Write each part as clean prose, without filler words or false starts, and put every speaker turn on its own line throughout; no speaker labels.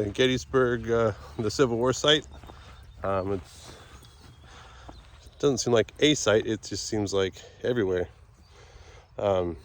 the Gettysburg, the Civil War site. It doesn't seem like a site, it just seems like everywhere. I'm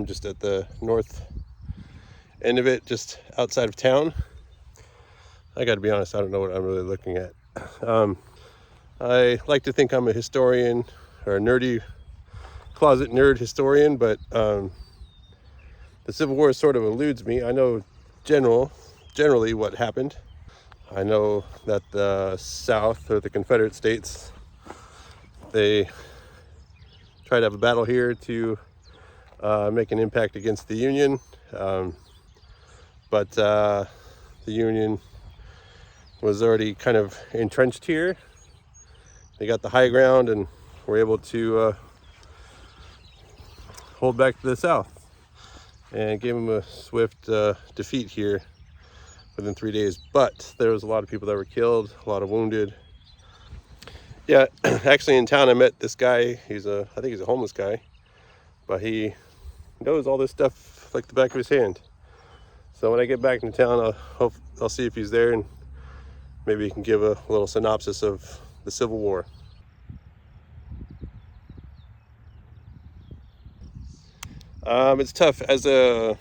just at the north end of it, just outside of town. I gotta be honest, I don't know what I'm really looking at. I like to think I'm a historian, or a nerdy closet nerd historian, but the Civil War sort of eludes me. I know generally what happened. I know that the South, or the Confederate States, they tried to have a battle here to make an impact against the Union, but the Union was already kind of entrenched here. They got the high ground and were able to hold back to the South, and gave them a swift defeat here within 3 days. But there was a lot of people that were killed, a lot of wounded. Yeah, actually in town I met this guy. I think he's a homeless guy, but he knows all this stuff like the back of his hand. So when I get back into town, I'll see if he's there, and maybe he can give a little synopsis of the Civil War. It's tough as a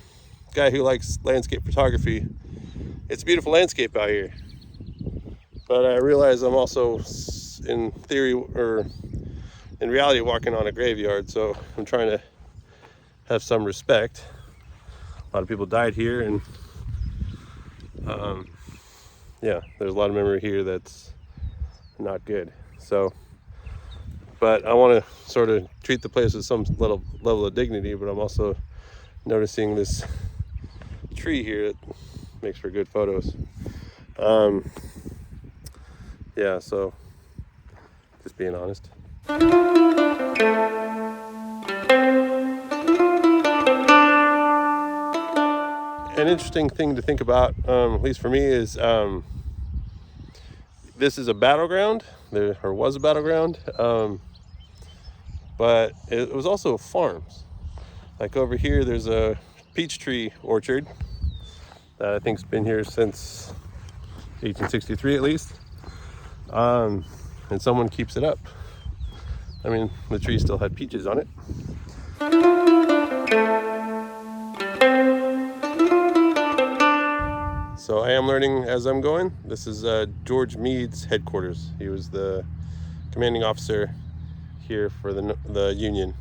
guy who likes landscape photography. It's a beautiful landscape out here, but I realize I'm also, in theory or in reality, walking on a graveyard. So I'm trying to have some respect. A lot of people died here, and yeah, there's a lot of memory here that's not good. So, but I want to sort of treat the place with some little level of dignity. But I'm also noticing this tree here that makes for good photos. Yeah, so just being honest. An interesting thing to think about, at least for me, is this is a battleground. There was a battleground, but it was also farms. Like over here, there's a peach tree orchard that I think's been here since 1863 at least, and someone keeps it up. I mean, the tree still had peaches on it. So I am learning as I'm going. This is George Meade's headquarters. He was the commanding officer here for the Union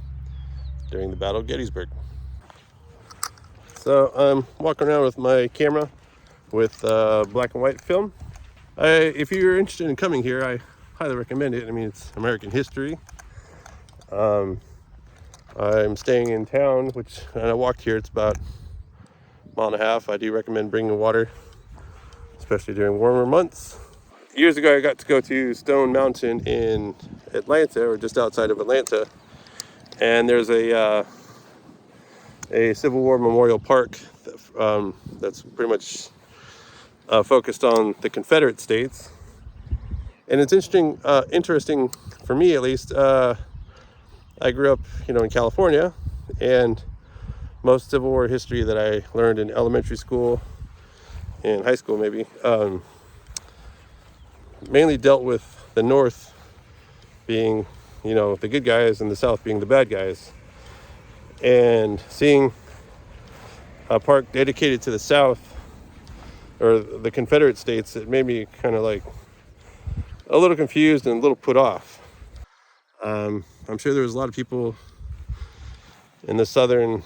during the Battle of Gettysburg. So I'm walking around with my camera with black and white film. If you're interested in coming here, I highly recommend it. I mean, it's American history. I'm staying in town, and I walked here. It's about a mile and a half. I do recommend bringing water, especially during warmer months. Years ago, I got to go to Stone Mountain in Atlanta, or just outside of Atlanta, and there's a Civil War memorial park that's pretty much focused on the Confederate States. And it's interesting for me, at least. I grew up, in California, and most Civil War history that I learned in elementary school and high school, maybe, mainly dealt with the North being, the good guys, and the South being the bad guys. And seeing a park dedicated to the South, or the Confederate States, it made me kind of like a little confused and a little put off. I'm sure there was a lot of people in the Southern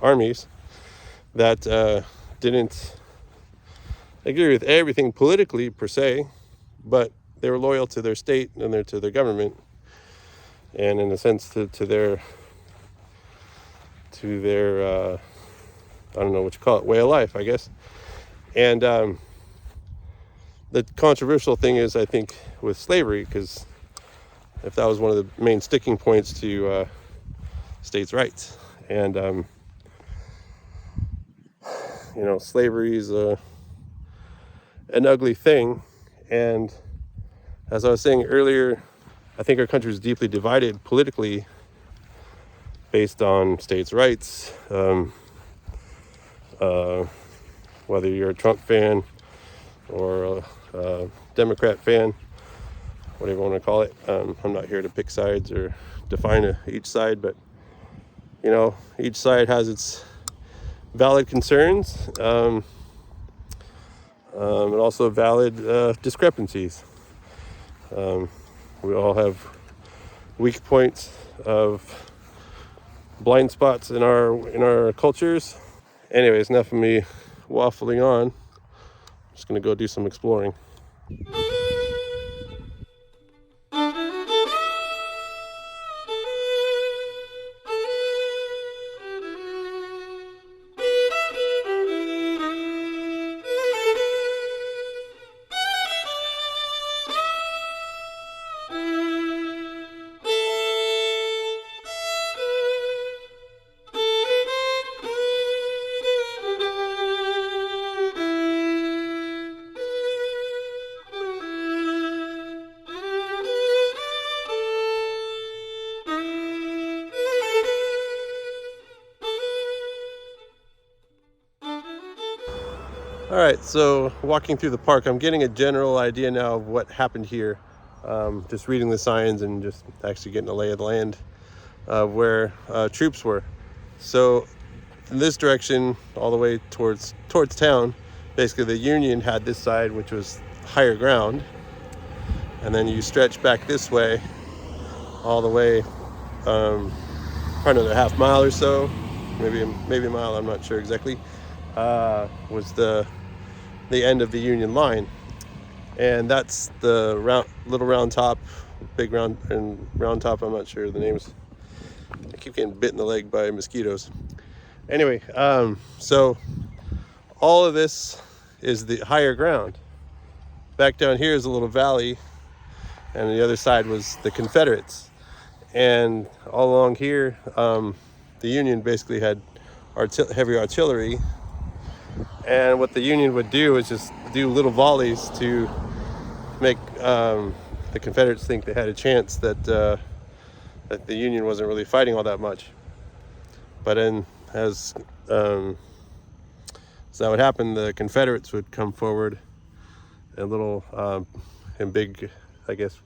armies that didn't agree with everything politically per se, but they were loyal to their state and to their government, and in a sense to their I don't know what you call it, way of life, I guess. And the controversial thing is, I think, with slavery, because if that was one of the main sticking points to states' rights, and slavery is an ugly thing. And as I was saying earlier, I think our country is deeply divided politically based on states' rights, whether you're a Trump fan or a Democrat fan, whatever you want to call it. I'm not here to pick sides or define each side, but you know, each side has its valid concerns and also valid discrepancies. We all have weak points of blind spots in our cultures. Anyways, enough of me waffling on. I'm just gonna go do some exploring. All right, so walking through the park, I'm getting a general idea now of what happened here. Just reading the signs and just actually getting a lay of the land of where troops were. So in this direction, all the way towards town, basically the Union had this side, which was higher ground, and then you stretch back this way, all the way, probably another half mile or so, maybe a mile. I'm not sure exactly. Was the end of the Union line, and that's the little round top, big round top. I'm not sure the names. I keep getting bit in the leg by mosquitoes. Anyway, so all of this is the higher ground. Back down here is a little valley, and the other side was the Confederates. And all along here, the Union basically had heavy artillery. And what the Union would do is just do little volleys to make the Confederates think they had a chance that the Union wasn't really fighting all that much. But then, as that would happen, the Confederates would come forward in big, I guess,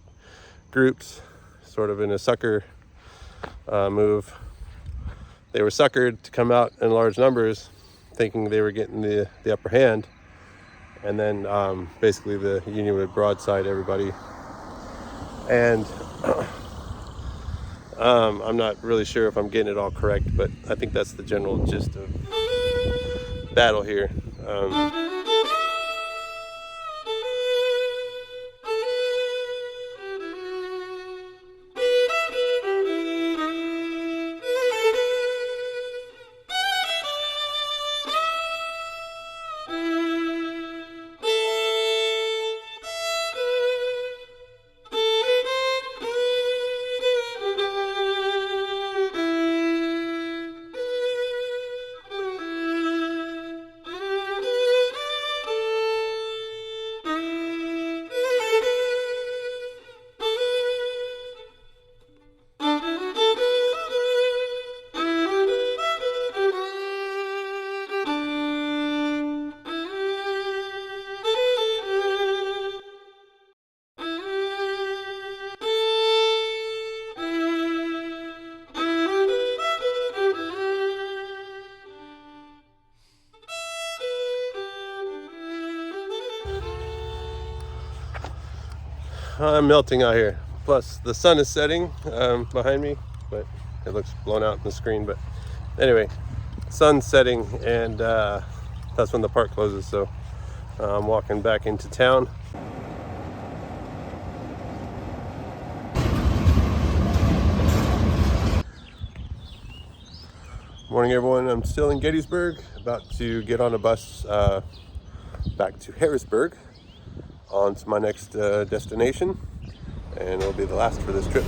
groups, sort of in a sucker move. They were suckered to come out in large numbers, thinking they were getting the upper hand, and then basically the Union would broadside everybody. And I'm not really sure if I'm getting it all correct, but I think that's the general gist of battle here. I'm melting out here. Plus the sun is setting behind me, but it looks blown out in the screen. But anyway, sun's setting, and that's when the park closes. So I'm walking back into town. Morning, everyone. I'm still in Gettysburg, about to get on a bus back to Harrisburg, on to my next destination, and it'll be the last for this trip.